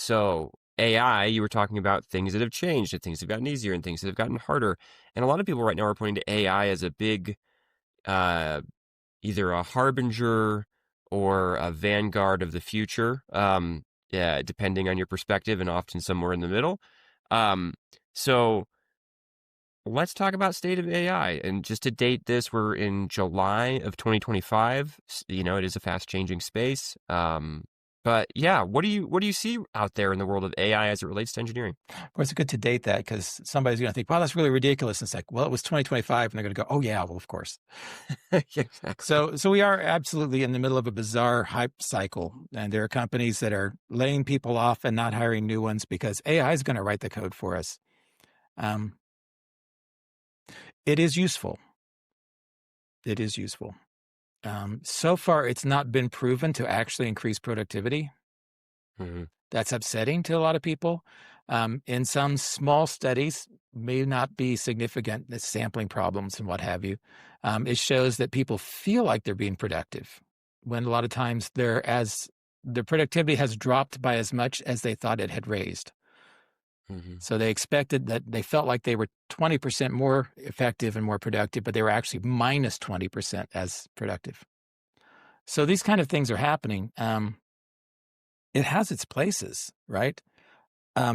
So AI, you were talking about things that have changed and things that have gotten easier and things that have gotten harder. And a lot of people right now are pointing to AI as a big, uh, either a harbinger or a vanguard of the future, yeah, depending on your perspective, and often somewhere in the middle. Um, so let's talk about state of AI. And just to date this, we're in July of 2025. You know, it is a fast changing space. But yeah, what do you see out there in the world of AI as it relates to engineering? Well, it's good to date that because somebody's going to think, wow, that's really ridiculous. And it's like, well, it was 2025. And they're going to go, oh, yeah, well, of course. Yeah, exactly. So we are absolutely in the middle of a bizarre hype cycle. And there are companies that are laying people off and not hiring new ones because AI is going to write the code for us. Um, it is useful. It is useful. So far, it's not been proven to actually increase productivity. Hmm. That's upsetting to a lot of people. In some small studies, may not be significant, the sampling problems and what have you. It shows that people feel like they're being productive when a lot of times their productivity has dropped by as much as they thought it had raised. Hmm. So they expected that they felt like they were 20% more effective and more productive, but they were actually minus 20% as productive. So these kind of things are happening. It has its places, right?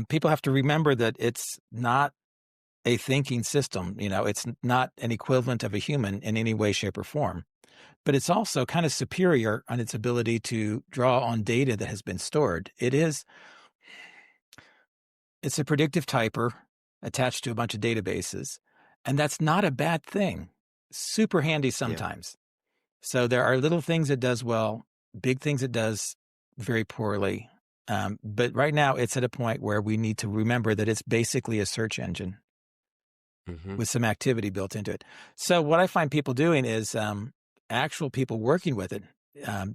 People have to remember that it's not a thinking system. It's not an equivalent of a human in any way, shape, or form. But it's also kind of superior on its ability to draw on data that has been stored. It's a predictive typer attached to a bunch of databases, and that's not a bad thing. Super handy Yeah. sometimes. So there are little things it does well, big things it does very poorly. But right now, it's at a point where we need to remember that it's basically a search engine Hmm. with some activity built into it. So what I find people doing is actual people working with it.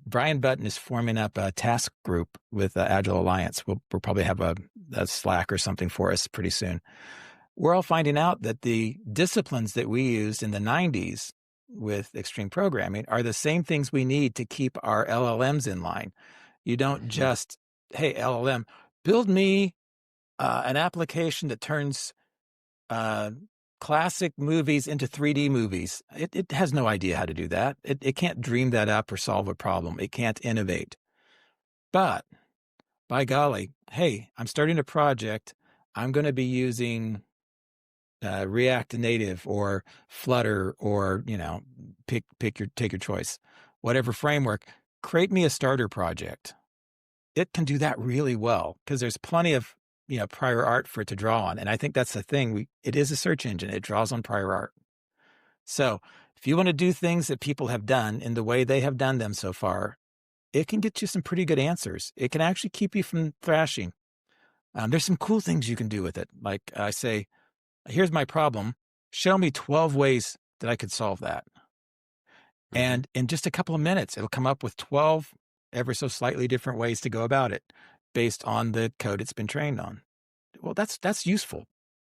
Brian Button is forming up a task group with Agile Alliance. We'll probably have a Slack or something for us pretty soon. We're all finding out that the disciplines that we used in the 90s with extreme programming are the same things we need to keep our LLMs in line. You don't Hmm. just, hey, LLM, build me an application that turns uh, classic movies into 3D movies. It has no idea how to do that. It can't dream that up or solve a problem. It can't innovate. But by golly, hey, I'm starting a project. I'm going to be using React Native or Flutter or take your choice, whatever framework. Create me a starter project. It can do that really well because there's plenty of prior art for it to draw on, and I think that's the thing. It is a search engine; it draws on prior art. So if you want to do things that people have done in the way they have done them so far, it can get you some pretty good answers. It can actually keep you from thrashing. There's some cool things you can do with it. Like I say, here's my problem. Show me 12 ways that I could solve that. Hmm. And in just a couple of minutes, it'll come up with 12 ever so slightly different ways to go about it based on the code it's been trained on. Well, that's useful.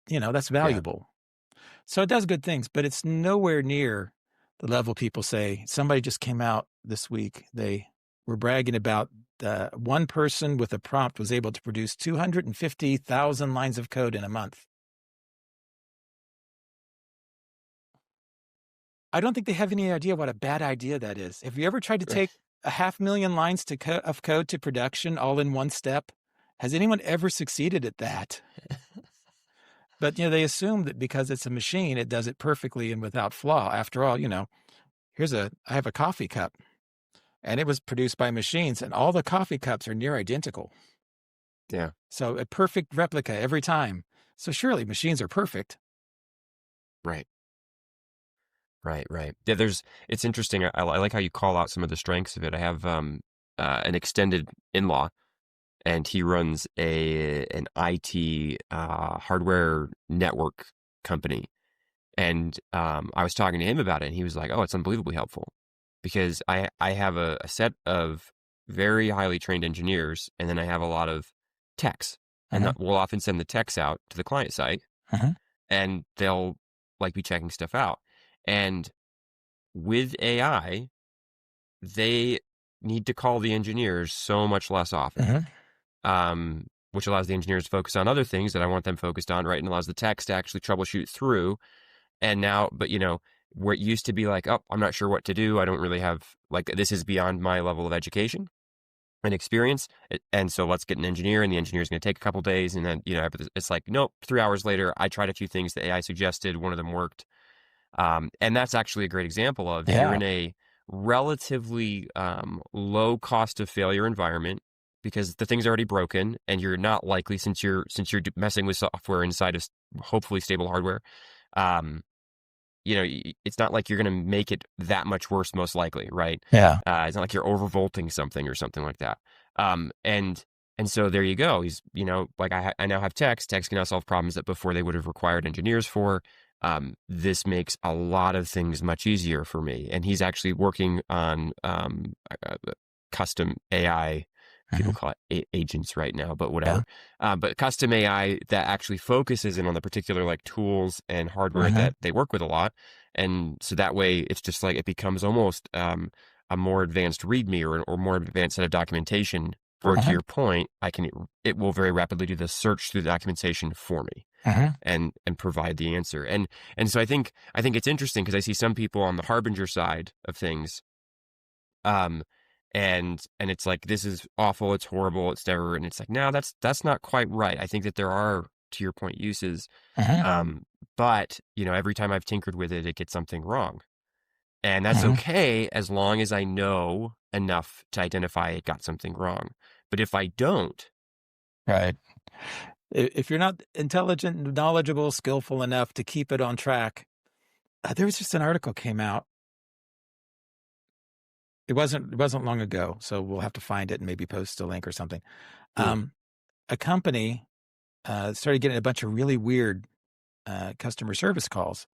That's Yeah. valuable. So it does good things, but it's nowhere near the level people say. Somebody just came out this week. They were bragging about one person with a prompt was able to produce 250,000 lines of code in a month. I don't think they have any idea what a bad idea that is. Have you ever tried to take 500,000 lines of code to production all in one step? Has anyone ever succeeded at that? But they assume that because it's a machine, it does it perfectly and without flaw. After all, I have a coffee cup, and it was produced by machines, and all the coffee cups are near identical. Yeah. So a perfect replica every time. So surely machines are perfect. Right. Right. Right. Yeah. It's interesting. I like how you call out some of the strengths of it. I have an extended in-law, and he runs an IT hardware network company. And I was talking to him about it, and he was like, "Oh, it's unbelievably helpful because I have a set of very highly trained engineers, and then I have a lot of techs, and Uh-huh. we'll often send the techs out to the client site, Uh-huh. and they'll like be checking stuff out. And with AI, they need to call the engineers so much less often. Uh-huh. which allows the engineers to focus on other things that I want them focused on, right? And allows the techs to actually troubleshoot through. And now, but where it used to be like, oh, I'm not sure what to do. I don't really have, like, this is beyond my level of education and experience. And so let's get an engineer, and the engineer is going to take a couple days. And then, it's like, nope, 3 hours later, I tried a few things the AI suggested. One of them worked. And that's actually a great example of, if you're in a relatively low cost of failure environment, because the thing's already broken, and you're not likely, since you're messing with software inside of hopefully stable hardware, it's not like you're going to make it that much worse, most likely, right? Yeah. It's not like you're overvolting something or something like that. And so there you go. He's, like I now have techs. Techs can now solve problems that before they would have required engineers for. This makes a lot of things much easier for me. And he's actually working on custom AI. People call it agents right now, but whatever. But custom AI that actually focuses in on the particular like tools and hardware that they work with a lot. And so that way it's just like, it becomes almost a more advanced README or more advanced set of documentation. Or to your point, it will very rapidly do the search through the documentation for me and provide the answer. And so I think it's interesting, because I see some people on the harbinger side of things, and it's like, this is awful, it's horrible, it's never, and it's like, no, that's not quite right. I think that there are, to your point, uses, but every time I've tinkered with it, it gets something wrong. And that's okay, as long as I know enough to identify it got something wrong. But if I don't, right. If you're not intelligent, knowledgeable, skillful enough to keep it on track, there was just an article came out. It wasn't long ago, so we'll have to find it and maybe post a link or something. A company started getting a bunch of really weird customer service calls.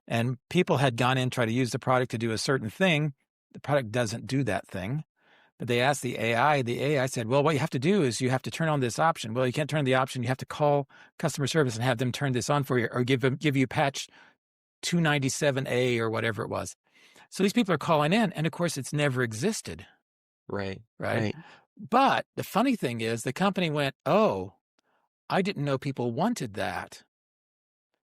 And people had gone in, tried to use the product to do a certain thing. The product doesn't do that thing. But they asked the AI. The AI said, well, what you have to do is you have to turn on this option. Well, you can't turn the option. You have to call customer service and have them turn this on for you, or give you patch 297A or whatever it was. So these people are calling in, and of course, it's never existed. Right. But the funny thing is, the company went, oh, I didn't know people wanted that.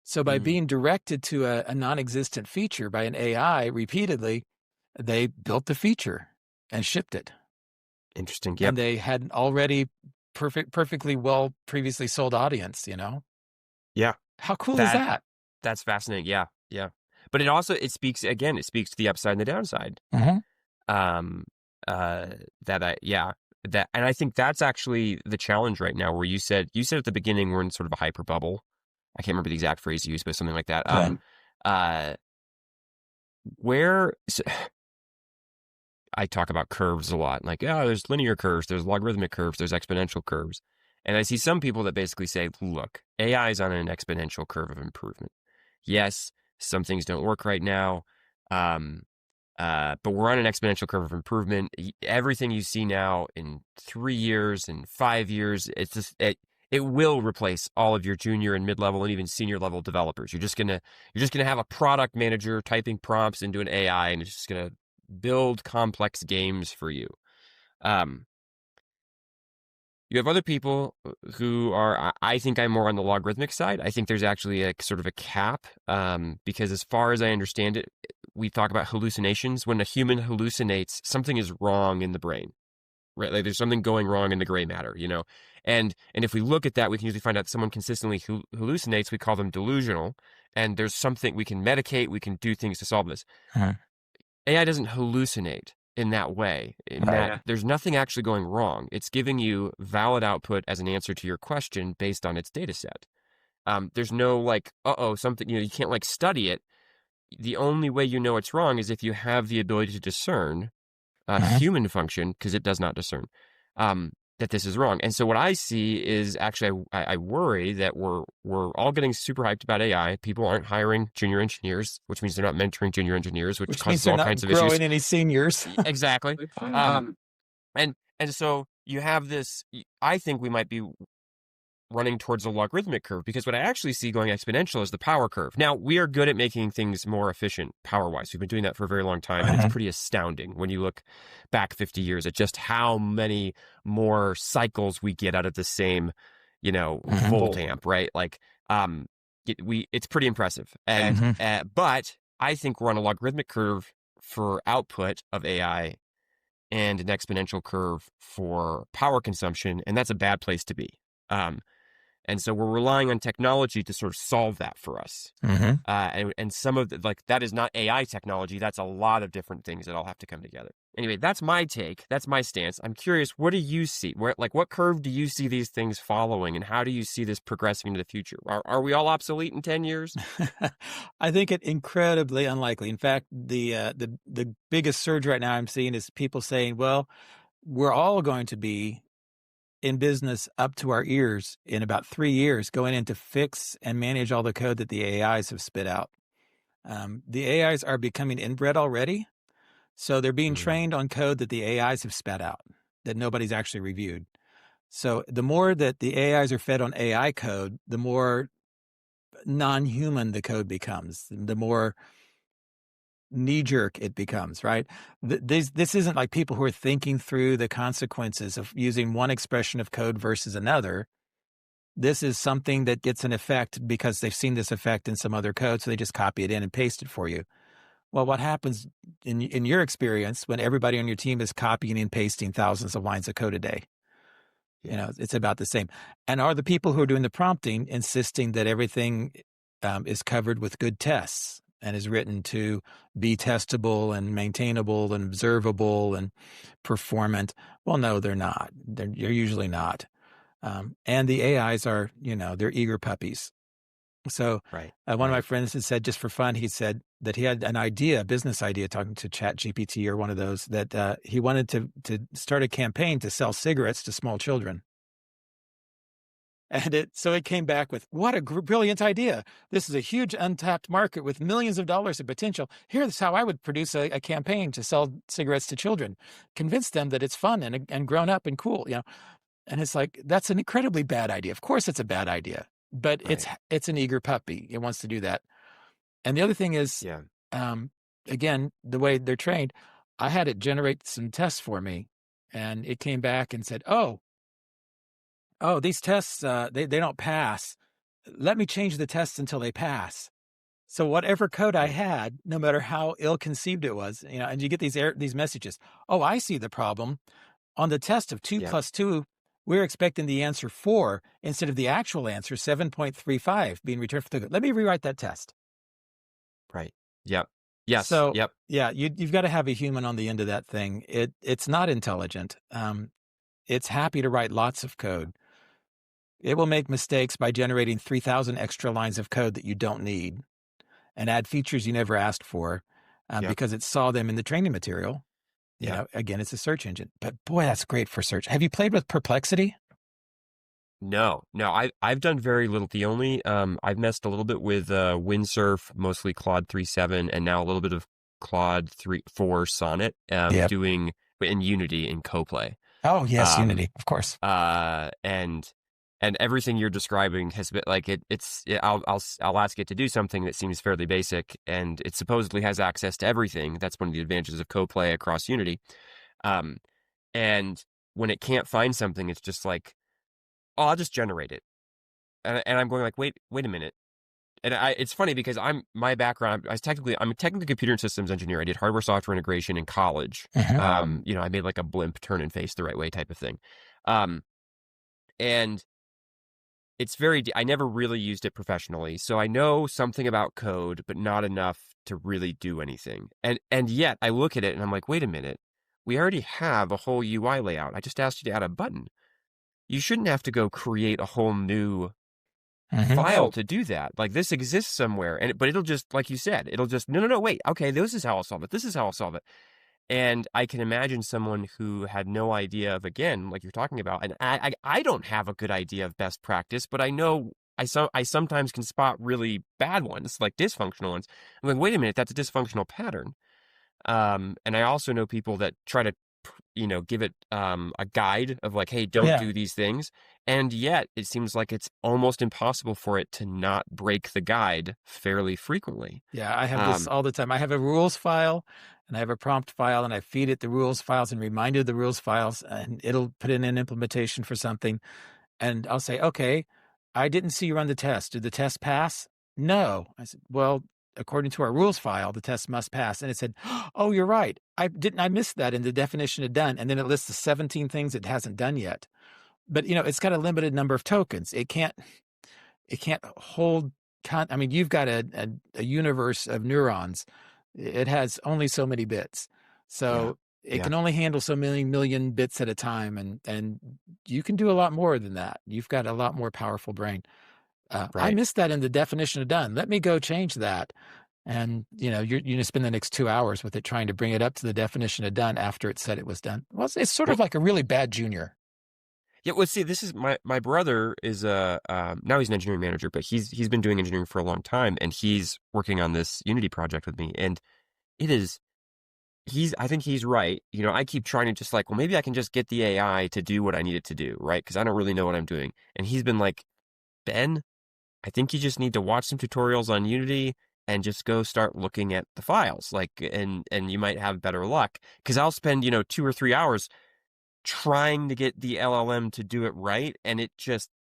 So by being directed to a non-existent feature by an AI repeatedly, they built the feature and shipped it. Interesting. Yep. And they had already perfectly well previously sold audience, Yeah. How cool is that? That's fascinating. Yeah. Yeah. But it speaks to the upside and the downside. And I think that's actually the challenge right now, where you said at the beginning, we're in sort of a hyper bubble. I can't remember the exact phrase you used, but something like that. So I talk about curves a lot, like, there's linear curves, there's logarithmic curves, there's exponential curves. And I see some people that basically say, look, AI is on an exponential curve of improvement. Yes, some things don't work right now, but we're on an exponential curve of improvement. Everything you see now in 3 years and 5 years, it's just, it will replace all of your junior and mid-level and even senior level developers. You're just gonna have a product manager typing prompts into an AI, and it's just gonna build complex games for you. You have other people who are, I think I'm more on the logarithmic side. I think there's actually a sort of a cap, because as far as I understand it, we talk about hallucinations. When a human hallucinates, something is wrong in the brain. Right, like there's something going wrong in the gray matter, and if we look at that, we can usually find out someone consistently hallucinates. We call them delusional, and there's something we can medicate. We can do things to solve this. AI doesn't hallucinate in that way. There's nothing actually going wrong. It's giving you valid output as an answer to your question based on its data set. There's no like, something, you can't like study it. The only way you know it's wrong is if you have the ability to discern human function, because it does not discern, that this is wrong. And so what I see is actually, I worry that we're all getting super hyped about AI. People aren't hiring junior engineers, which means they're not mentoring junior engineers, which causes all kinds of issues. Growing any seniors. Exactly. And so you have this. I think we might be running towards a logarithmic curve, because what I actually see going exponential is the power curve. Now, we are good at making things more efficient power-wise. We've been doing that for a very long time, and it's Uh-huh. pretty astounding when you look back 50 years at just how many more cycles we get out of the same, volt amp, right? Like, it's pretty impressive. And Hmm. but I think we're on a logarithmic curve for output of AI and an exponential curve for power consumption, and that's a bad place to be. Um, and so we're relying on technology to sort of solve that for us. Hmm. And some of that is not AI technology. That's a lot of different things that all have to come together. Anyway, that's my take. That's my stance. I'm curious, what do you see? What curve do you see these things following, and how do you see this progressing into the future? Are we all obsolete in 10 years? I think it incredibly unlikely. In fact, the biggest surge right now I'm seeing is people saying, "Well, we're all going to be in business up to our ears in about 3 years, going in to fix and manage all the code that the AIs have spit out." The AIs are becoming inbred already, so they're being Mm, trained on code that the AIs have spat out that nobody's actually reviewed. So the more that the AIs are fed on AI code, the more non-human the code becomes, the more knee-jerk it becomes, right? This isn't like people who are thinking through the consequences of using one expression of code versus another. This is something that gets an effect because they've seen this effect in some other code, so they just copy it in and paste it for you. Well, what happens in your experience when everybody on your team is copying and pasting thousands of lines of code a day? yeah, It's about the same. And are the people who are doing the prompting insisting that everything is covered with good tests and is written to be testable and maintainable and observable and performant? Well, no, they're not. They're usually not. And the AIs are, they're eager puppies. So right, one of my right. friends had said, just for fun, he said that he had an idea, a business idea, talking to Chat GPT or one of those, that he wanted to start a campaign to sell cigarettes to small children. And it came back with, what a brilliant idea. This is a huge untapped market with millions of dollars of potential. Here's how I would produce a campaign to sell cigarettes to children, convince them that it's fun and grown up and cool, And it's like, that's an incredibly bad idea. Of course it's a bad idea, but it's Right. it's an eager puppy. It wants to do that. And the other thing is, Yeah. um, again, the way they're trained, I had it generate some tests for me, and it came back and said, "Oh, these tests they don't pass. Let me change the tests until they pass." So whatever code I Right. had, no matter how ill-conceived it was, and you get these messages. "Oh, I see the problem. On the test of two Yep. plus two, we're expecting the answer 4 instead of the actual answer 7.35 being returned for the good. Let me rewrite that test." Right. Yep. Yes. So, Yep. yeah, you've got to have a human on the end of that thing. It's not intelligent. It's happy to write lots of code. It will make mistakes by generating 3,000 extra lines of code that you don't need and add features you never asked for Yep. because it saw them in the training material. Yep. Again, it's a search engine. But boy, that's great for search. Have you played with Perplexity? No, no, I've done very little. The only I've messed a little bit with Windsurf, mostly Claude 3.7, and now a little bit of Claude 3.4 Sonnet, Yep. doing in Unity in CoPlay. Oh, yes, Um, Unity, of course. and everything you're describing has been like I'll ask it to do something that seems fairly basic, and it supposedly has access to everything. That's one of the advantages of CoPlay across Unity. Um, and when it can't find something, it's just like, oh, I'll just generate it. And I'm going like, wait a minute. And it's funny because my background, I'm a technically computer and systems engineer. I did hardware software integration in college. Mhm. I made like a blimp turn and face the right way type of thing. Um, and I never really used it professionally. So I know something about code, but not enough to really do anything. And yet I look at it and I'm like, wait a minute. We already have a whole UI layout. I just asked you to add a button. You shouldn't have to go create a whole new Mhm. file to do that. Like, this exists somewhere, but it'll just, like you said, it'll just, no, wait, okay, this is how I'll solve it. This is how I'll solve it. And I can imagine someone who had no idea of, again, like you're talking about, and I don't have a good idea of best practice, but I know I sometimes can spot really bad ones, like dysfunctional ones. I'm like, wait a minute, that's a dysfunctional pattern. And I also know people that try to give it a guide of like, hey, don't Yeah. do these things. And yet it seems like it's almost impossible for it to not break the guide fairly frequently. Yeah, I have this Um, all the time. I have a rules file and I have a prompt file, and I feed it the rules files and remind it of the rules files, and it'll put in an implementation for something. And I'll say, okay, I didn't see you run the test. Did the test pass? No. I said, well, according to our rules file, the test must pass. And it said, oh, you're right. I missed that in the definition of done. And then it lists the 17 things it hasn't done yet. But it's got a limited number of tokens. It can't hold I mean, you've got a universe of neurons. It has only so many bits. yeah, So it yeah, can only handle so many million bits at a time, and you can do a lot more than that. You've got a lot more powerful brain. I right. missed that in the definition of done. Let me go change that. And you're going to spend the next 2 hours with it trying to bring it up to the definition of done after it said it was done. Well, it's sort of Well, like a really bad junior. yeah. Well, see, this is my brother is a now he's an engineering manager, but he's been doing engineering for a long time, and he's working on this Unity project with me, and it is. I think he's right. I keep trying to just like, well, maybe I can just get the AI to do what I need it to do, right? Because I don't really know what I'm doing. And he's been like, Ben, I think you just need to watch some tutorials on Unity and just go start looking at the files. Like, and you might have better luck. Because I'll spend, 2 or 3 hours trying to get the LLM to do it right, and it just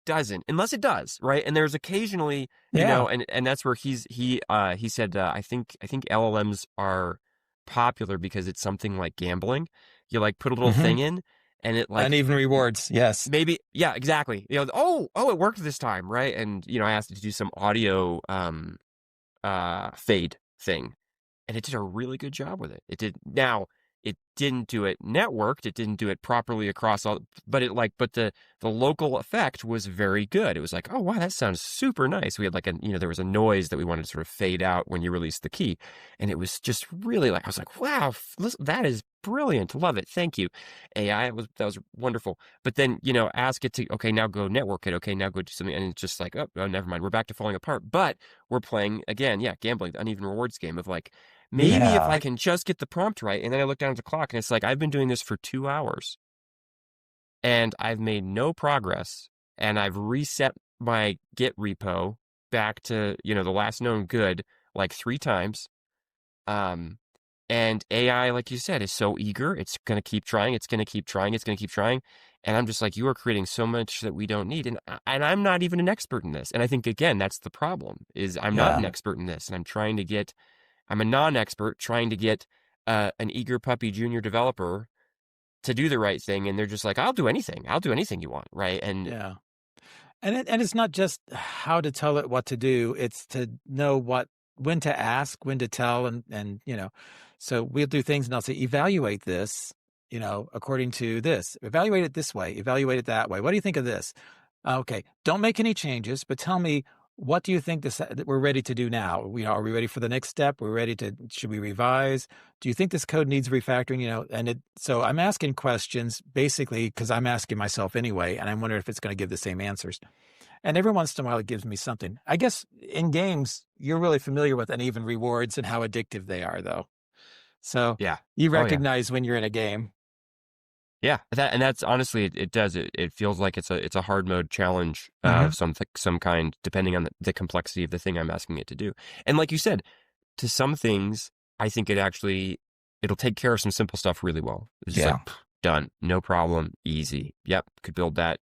doesn't, unless it does, right? And there's occasionally, Yeah. and that's where he said, I think LLMs are popular because it's something like gambling. You like put a little Hmm. thing in, and it like Uneven rewards. Yes. maybe, yeah, exactly. Oh, it worked this time, right? And I asked it to do some audio fade thing, and it did a really good job with it. It didn't do it networked, it didn't do it properly across all, but the local effect was very good. It was like, oh wow, that sounds super nice. We had like there was a noise that we wanted to sort of fade out when you release the key, and it was just really like, I was like, wow, listen, that is brilliant, love it, thank you, AI. That was wonderful. But then ask it to, okay, now go network it, okay, now go do something, and it's just like, oh, never mind, we're back to falling apart. But we're playing again, yeah, gambling, the uneven rewards game of like, maybe if I Yeah. can just get the prompt right. And then I look down at the clock and it's like, I've been doing this for 2 hours and I've made no progress. And I've reset my Git repo back to, the last known good like 3 times. Um, and AI, like you said, is so eager. It's going to keep trying. It's going to keep trying. It's going to keep trying. And I'm just like, you are creating so much that we don't need. And I'm not even an expert in this. And I think, again, that's the problem is I'm not Yeah. an expert in this. And I'm a non-expert trying to get an eager puppy junior developer to do the right thing, and they're just like, "I'll do anything. I'll do anything you want," right? And Yeah. And it's not just how to tell it what to do, it's to know when to ask, when to tell, and so we'll do things and I'll say, evaluate this, according to this. Evaluate it this way, evaluate it that way. What do you think of this? Okay, don't make any changes, but tell me, what do you think that we're ready to do now? Are we ready for the next step? Should we revise? Do you think this code needs refactoring? So I'm asking questions basically because I'm asking myself anyway, and I'm wondering if it's going to give the same answers. And every once in a while, it gives me something. I guess in games, you're really familiar with uneven rewards and how addictive they are, though. So yeah, you oh yeah, recognize when you're in a game. yeah. That's honestly, it does. It feels like it's a hard mode challenge Hmm. of some kind, depending on the complexity of the thing I'm asking it to do. And like you said, to some things, I think it'll take care of some simple stuff really well. It's just like, Yeah. done, no problem, easy. Yep, could build that.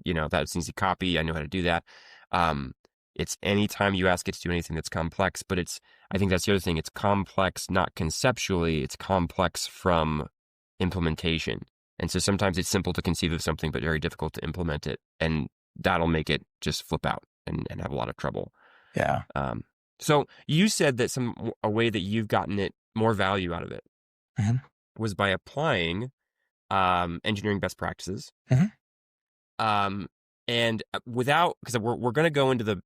That's an easy copy. I know how to do that. Um, it's anytime you ask it to do anything that's complex, but I think that's the other thing. It's complex, not conceptually, it's complex from implementation. And so sometimes it's simple to conceive of something, but very difficult to implement it. And that'll make it just flip out and have a lot of trouble. Yeah. Um, so you said that a way that you've gotten it more value out of it Hmm. was by applying engineering best practices. Hmm. Um, and without, because we're going to go into the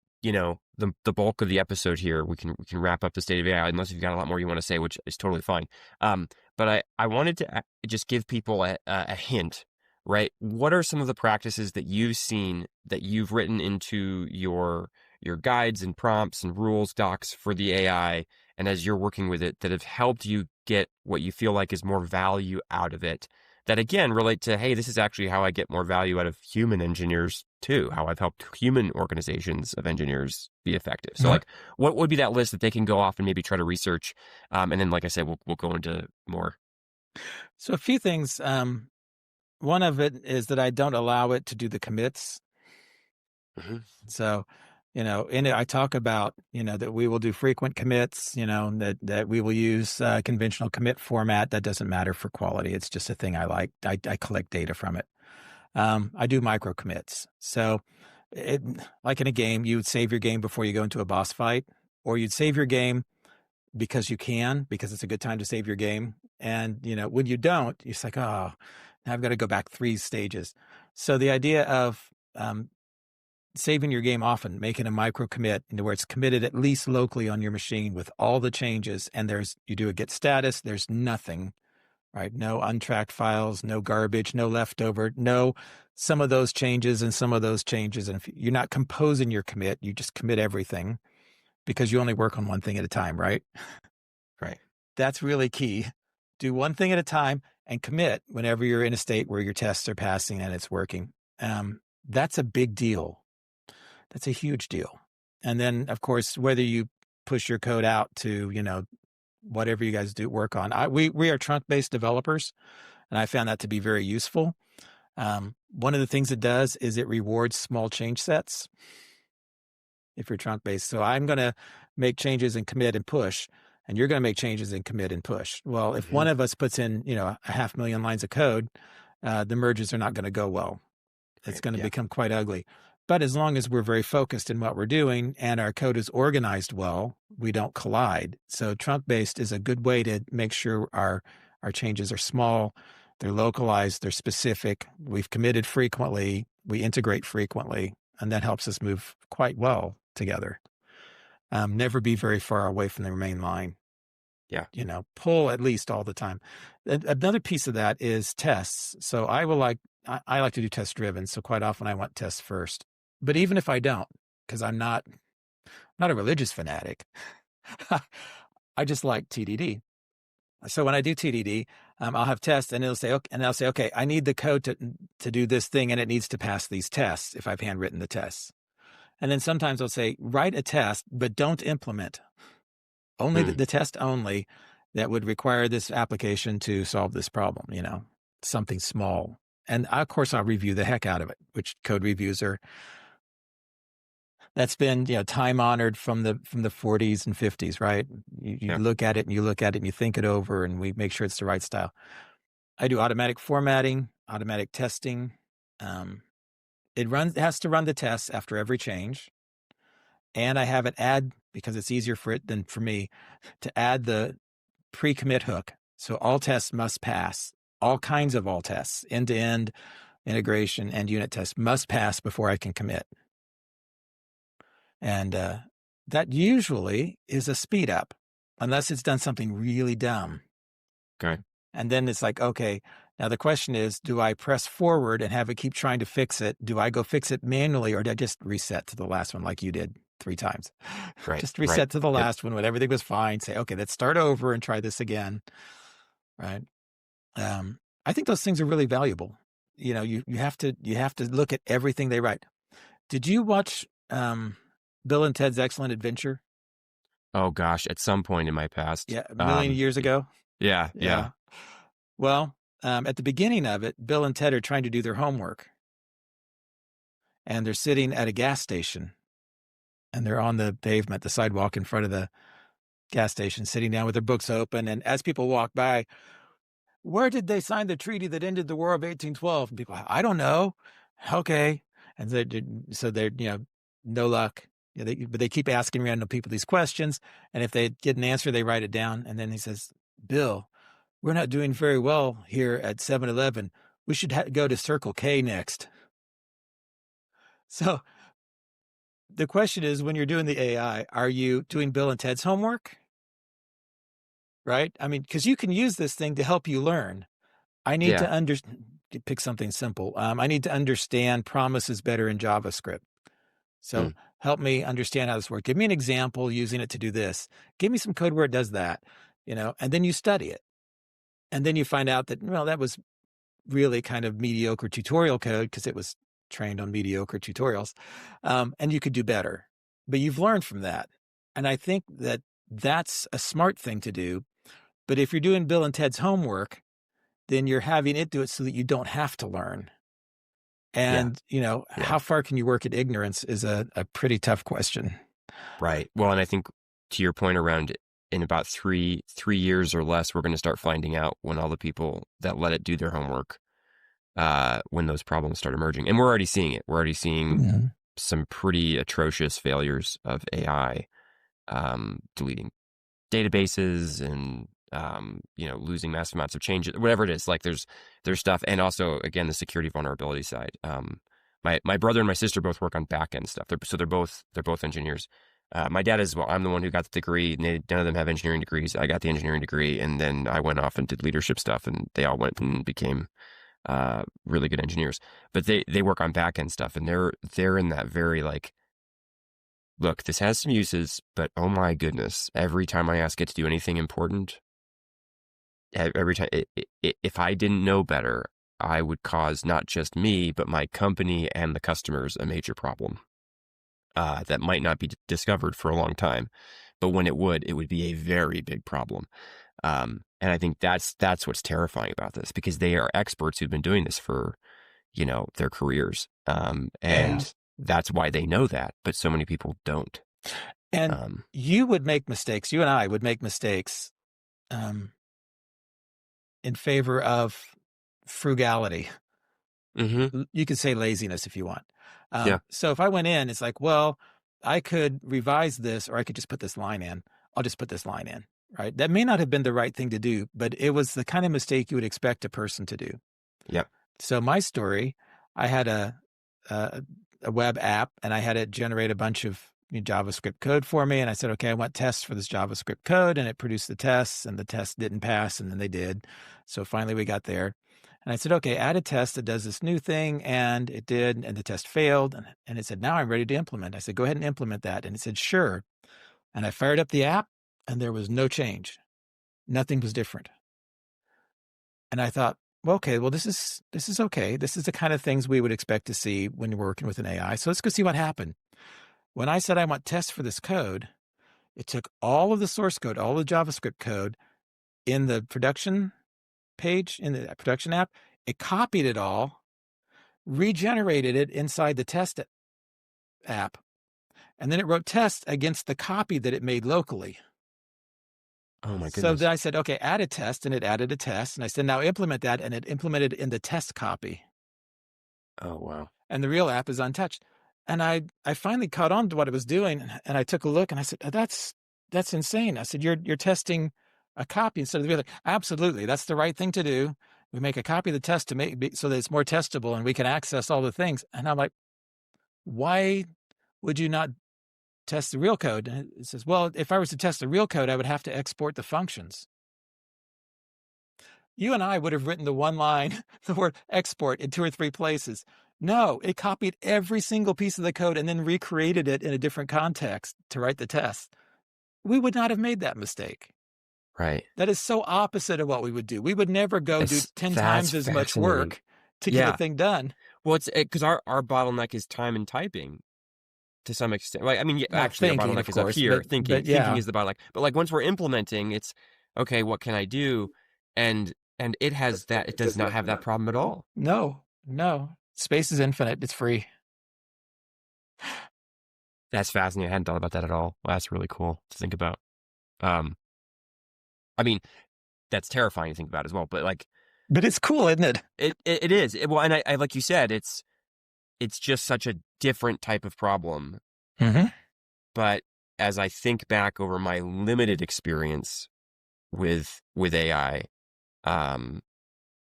bulk of the episode here. We can wrap up the state of AI unless you've got a lot more you want to say, which is totally fine. But I wanted to just give people a hint, right? What are some of the practices that you've seen that you've written into your guides and prompts and rules docs for the AI, and as you're working with it, that have helped you get what you feel like is more value out of it that again relate to, hey, this is actually how I get more value out of human engineers too, how I've helped human organizations of engineers be effective. So like what would be that list that they can go off and maybe try to research? And then, like I said, we'll go into more. So a few things. One of it is that I don't allow it to do the commits. Mm-hmm. So, in it, I talk about, that we will do frequent commits, that we will use conventional commit format. That doesn't matter for quality. It's just a thing I like. I collect data from it. I do micro commits. So, like in a game, you would save your game before you go into a boss fight, or you'd save your game because you can, because it's a good time to save your game. And, when you don't, it's like, oh, now I've got to go back 3 stages. So the idea of saving your game often, making a micro commit where it's committed at least locally on your machine with all the changes, and you do a get status, there's nothing, right? No untracked files, no garbage, no leftover, no some of those changes and some of those changes. And if you're not composing your commit, you just commit everything because you only work on one thing at a time, right? Right. That's really key. Do one thing at a time and commit whenever you're in a state where your tests are passing and it's working. That's a big deal. That's a huge deal. And then, of course, whether you push your code out to, whatever you guys do work on. We are trunk-based developers, and I found that to be very useful. One of the things it does is it rewards small change sets if you're trunk-based. So I'm going to make changes and commit and push, and you're going to make changes and commit and push. Well, if one of us puts in, a 500,000 lines of code, the merges are not going to go well. It's going to become quite ugly. But as long as we're very focused in what we're doing and our code is organized well, we don't collide. So trunk-based is a good way to make sure our changes are small, they're localized, they're specific. We've committed frequently, we integrate frequently, and that helps us move quite well together. Never be very far away from the main line. Yeah. Pull at least all the time. Another piece of that is tests. So I like to do test driven. So quite often I want tests first. But even if I don't, because I'm not a religious fanatic, I just like TDD. So when I do TDD, I'll have tests, and it'll say, okay, and I'll say, okay, I need the code to do this thing, and it needs to pass these tests if I've handwritten the tests. And then sometimes I'll say, write a test, but don't implement. Only the test only that would require this application to solve this problem, something small. And of course, I'll review the heck out of it, which code reviews that's been, time honored from the 40s and 50s, right? You look at it and you look at it and you think it over, and we make sure it's the right style. I do automatic formatting, automatic testing. It has to run the tests after every change. And I have it add, because it's easier for it than for me, to add the pre-commit hook. So all tests must pass. All kinds of all tests, end-to-end integration and unit tests must pass before I can commit. And that usually is a speed up, unless it's done something really dumb. Okay. And then it's like, okay, now the question is, do I press forward and have it keep trying to fix it? Do I go fix it manually, or do I just reset to the last one like you did 3 times? Right. Just reset to the last one when everything was fine. Say, okay, let's start over and try this again. Right. I think those things are really valuable. You have to look at everything they write. Did you watch Bill and Ted's Excellent Adventure? Oh gosh, at some point in my past. Yeah, a million years ago. Yeah. Well, at the beginning of it, Bill and Ted are trying to do their homework, and they're sitting at a gas station, and they're on the pavement, the sidewalk in front of the gas station, sitting down with their books open. And as people walk by, where did they sign the treaty that ended the War of 1812? And people, I don't know. Okay. And so they're, no luck. But they keep asking random people these questions. And if they get an answer, they write it down. And then he says, Bill, we're not doing very well here at 7-Eleven. We should go to Circle K next. So the question is, when you're doing the AI, are you doing Bill and Ted's homework? Right? I mean, because you can use this thing to help you learn. I need to pick something simple. I need to understand promises better in JavaScript. So help me understand how this works. Give me an example using it to do this. Give me some code where it does that. and then you study it. And then you find out that, well, that was really kind of mediocre tutorial code because it was trained on mediocre tutorials. And you could do better. But you've learned from that. And I think that that's a smart thing to do. But if you're doing Bill and Ted's homework, then you're having it do it so that you don't have to learn. Yeah. And, Yeah. how far can you work at ignorance is a pretty tough question. Right. Well, and I think to your point around in about three years or less, we're going to start finding out when all the people that let it do their homework, when those problems start emerging. And we're already seeing it. We're already seeing Mm-hmm. some pretty atrocious failures of AI, deleting databases and losing massive amounts of changes, whatever it is. Like there's stuff, and also again the security vulnerability side. My brother and my sister both work on back end stuff. They're both engineers. My dad is, well, I'm the one who got the degree. And none of them have engineering degrees. I got the engineering degree, and then I went off and did leadership stuff, and they all went and became really good engineers. But they work on back end stuff, and they're in that very like, look, this has some uses, but oh my goodness, every time I ask it to do anything important, every time, if I didn't know better, I would cause not just me, but my company and the customers a major problem that might not be discovered for a long time. But when it would be a very big problem. And I think that's what's terrifying about this, because they are experts who've been doing this for, their careers. Yeah. And that's why they know that, but so many people don't. And you would make mistakes. You and I would make mistakes in favor of frugality. Mm-hmm. You could say laziness if you want. Yeah. So if I went in, it's like, well, I could revise this, or I could just put this line in. I'll just put this line in, right? That may not have been the right thing to do, but it was the kind of mistake you would expect a person to do. Yep. So my story, I had a web app, and I had it generate a bunch of JavaScript code for me. And I said, okay, I want tests for this JavaScript code. And it produced the tests, and the tests didn't pass. And then they did. So finally we got there. And I said, okay, add a test that does this new thing. And it did. And the test failed. And it said, now I'm ready to implement. I said, go ahead and implement that. And it said, sure. And I fired up the app, and there was no change. Nothing was different. And I thought, well, okay, well, this is okay. This is the kind of things we would expect to see when you're working with an AI. So let's go see what happened. When I said I want tests for this code, it took all of the source code, all the JavaScript code in the production page, in the production app. It copied it all, regenerated it inside the test app, and then it wrote tests against the copy that it made locally. Oh my So goodness. then I said, okay, add a test, and it added a test. And I said, now implement that, and it implemented in the test copy. Oh wow. And the real app is untouched. And I finally caught on to what it was doing, and I took a look, and I said, that's insane. I said, you're testing a copy instead of the real thing. Absolutely, that's the right thing to do. We make a copy of the test to make so that it's more testable, and we can access all the things. And I'm like, why would you not test the real code? And it says, well, if I was to test the real code, I would have to export the functions. You and I would have written the one line, the word export, in 2 or 3 places. No, it copied every single piece of the code and then recreated it in a different context to write the test. We would not have made that mistake. Right. That is so opposite of what we would do. We would never go do 10 times as much work to get a thing done. Well, it's because our bottleneck is time and typing to some extent. Like, I mean, actually, thinking, our bottleneck of is up course, here. but Thinking yeah. is the bottleneck. But like once we're implementing, it's okay. What can I do? And it has that. It does not have that problem at all. No. Space is infinite. It's free. That's fascinating. I hadn't thought about that at all. Well, that's really cool to think about. I mean, that's terrifying to think about as well. But like, but it's cool, isn't it? It is. Well, and I like you said, it's just such a different type of problem. Mm-hmm. But as I think back over my limited experience with AI,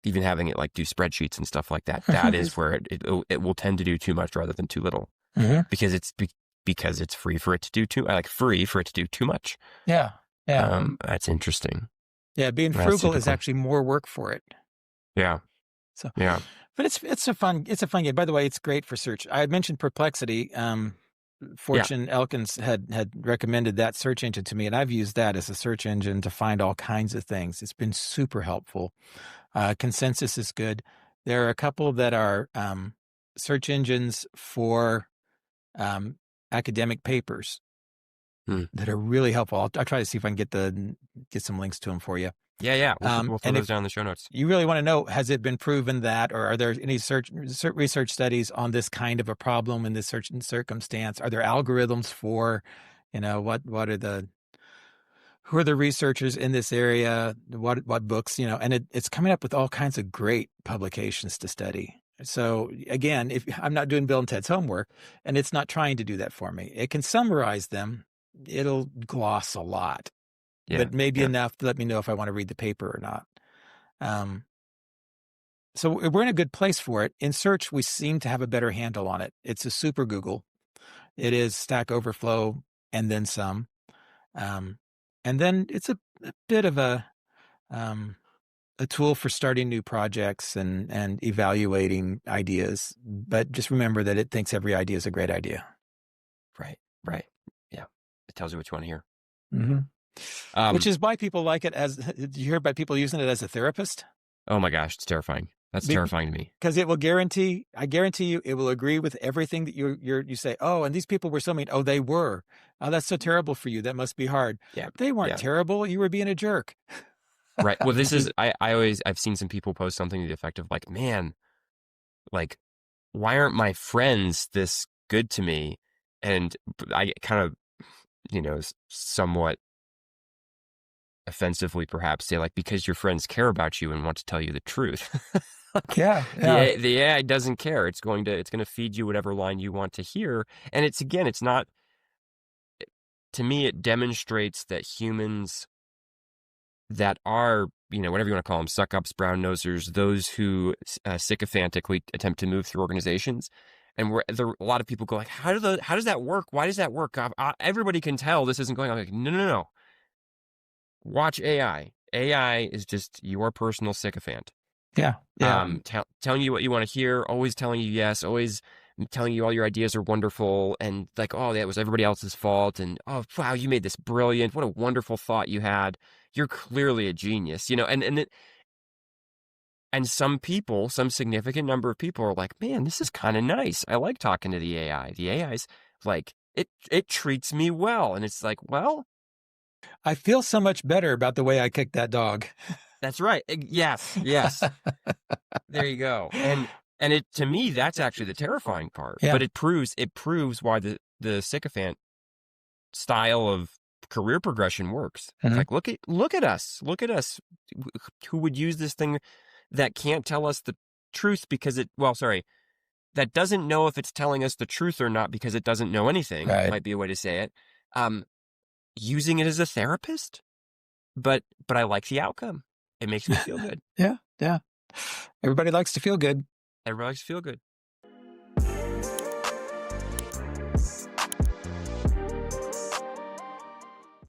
even having it like do spreadsheets and stuff like that, that is where it will tend to do too much rather than too little, because it's free for it to do too. I like free for it to do too much. Yeah. That's interesting. Yeah, being frugal is actually more work for it. Yeah. So yeah, but it's a fun game. By the way, it's great for search. I had mentioned Perplexity. Yeah. Fortune Elkins had recommended that search engine to me, and I've used that as a search engine to find all kinds of things. It's been super helpful. Consensus is good. There are a couple that are search engines for academic papers Hmm. that are really helpful. I'll try to see if I can get some links to them for you. Yeah, yeah. We'll throw And those if down in the show notes. you really want to know, has it been proven that, or are there any research studies on this kind of a problem in this certain circumstance? Are there algorithms for, what are the who are the researchers in this area? What books, and it's coming up with all kinds of great publications to study. So again, if I'm not doing Bill and Ted's homework, and it's not trying to do that for me, it can summarize them. It'll gloss a lot, Yeah, but maybe yeah. enough to let me know if I want to read the paper or not. So we're in a good place for it. In search, we seem to have a better handle on it. It's a super Google. It is Stack Overflow and then some. Um, and then it's a bit of um, a tool for starting new projects and evaluating ideas. But just remember that it thinks every idea is a great idea. Right, right. Yeah. It tells you what you want to hear. Mm-hmm. Which is why people like it you hear about people using it as a therapist? Oh my gosh, it's terrifying. That's terrifying to me. Because I guarantee you, it will agree with everything that you say. Oh, and these people were so mean. Oh, they were. Oh, that's so terrible for you. That must be hard. Yeah, They weren't yeah. terrible. You were being a jerk. Right. Well, this is I've seen some people post something to the effect of like, man, like, why aren't my friends this good to me? And I kind of, somewhat offensively perhaps say like, because your friends care about you and want to tell you the truth. Like, Yeah, yeah. the AI doesn't care. It's going to feed you whatever line you want to hear. And it's not, to me, it demonstrates that humans that are, whatever you want to call them, suck ups, brown nosers, those who sycophantically attempt to move through organizations. And a lot of people go like, how does that work? Why does that work? Everybody can tell this isn't going on. Like, no, no, no. Watch AI. AI is just your personal sycophant. Yeah, yeah. Telling you what you want to hear, always telling you yes, always telling you all your ideas are wonderful, and like, oh, that was everybody else's fault, and oh, wow, you made this brilliant. What a wonderful thought you had. You're clearly a genius, and some people, some significant number of people are like, man, this is kind of nice. I like talking to the AI. The AI's like, it treats me well, and it's like, well, I feel so much better about the way I kicked that dog. that's right. Yes, yes. There you go. And it, to me, that's actually the terrifying part. Yeah. But it proves why the sycophant style of career progression works. It's like, look at us, who would use this thing that can't tell us the truth because that doesn't know if it's telling us the truth or not because it doesn't know anything. Right. Might be a way to say it. Using it as a therapist, but I like the outcome. It makes me feel good. Yeah, yeah. Everybody likes to feel good. Everybody likes to feel good.